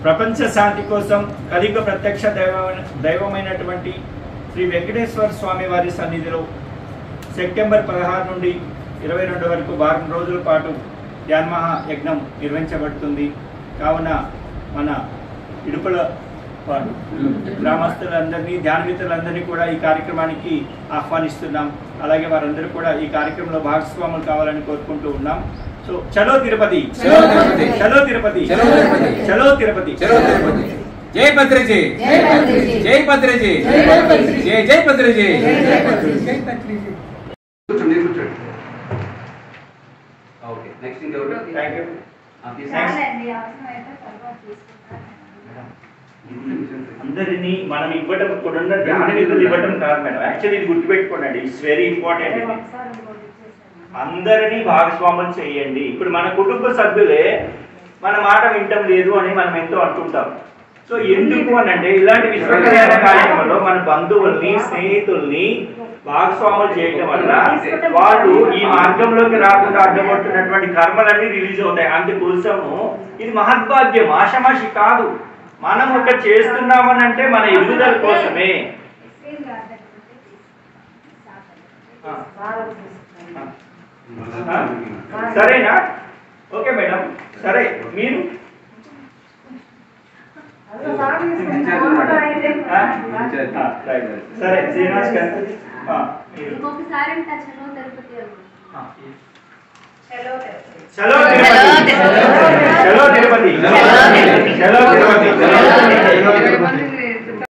ప్రపంచ శాంతి కోసం కలియుగ ప్రత్యక్ష దైవమైనటువంటి శ్రీ వెంకటేశ్వర స్వామి వారి సన్నిధిలో సెప్టెంబర్ 16 నుండి 22 వరకు వారం రోజుల పాటు ధ్యాన్మహా యజ్ఞం నిర్వహించబడుతుంది. కావున మన ఇడుపుల గ్రామస్తులందరినీ ధ్యాన మిత్రులందరినీ కూడా ఈ కార్యక్రమానికి ఆహ్వానిస్తున్నాం. అలాగే వారందరూ కూడా ఈ కార్యక్రమంలో భాగస్వాములు కావాలని కోరుకుంటూ ఉన్నాం. సో చలో తిరుపతి, చలో తిరుపతి, చలో తిరుపతి, జై భద్రజీ, జై భద్రజీ, జై జై భద్రజీ. అందరినీ మనం ఇవ్వడం కూడా ధ్యాన నిధులు ఇవ్వడం కాదు మేడం. యాక్చువల్లీ ఇది గుర్తుపెట్టుకోండి, ఇట్స్ వెరీ ఇంపార్టెంట్. అందరినీ భాగస్వాములు చేయండి. ఇప్పుడు మన కుటుంబ సభ్యులే మన మాట వింటం లేదు అని మనం ఎంతో అంటుంటాం. సో ఎందుకు అని అంటే ఇలాంటి విశ్వకర్యాల కార్యక్రమంలో మన బంధువుల్ని స్నేహితుల్ని భాగస్వాములు చేయటం వల్ల వాళ్ళు ఈ మార్గంలోకి రాకుండా అడ్డపడుతున్నటువంటి కర్మలన్నీ రిలీజ్ అవుతాయి. అందుకోసము ఇది మహద్భాగ్యం, ఆషమాషి కాదు. మనం ఇక్కడ చేస్తున్నామని అంటే మన ఎదుగుదల కోసమే. సరేనా? ఓకే మేడం, సరే. మీరు సరే శ్రీనివాస్ గారు చలో తిరుపతి, చలో తిరుపతి, చలో తిరుపతి.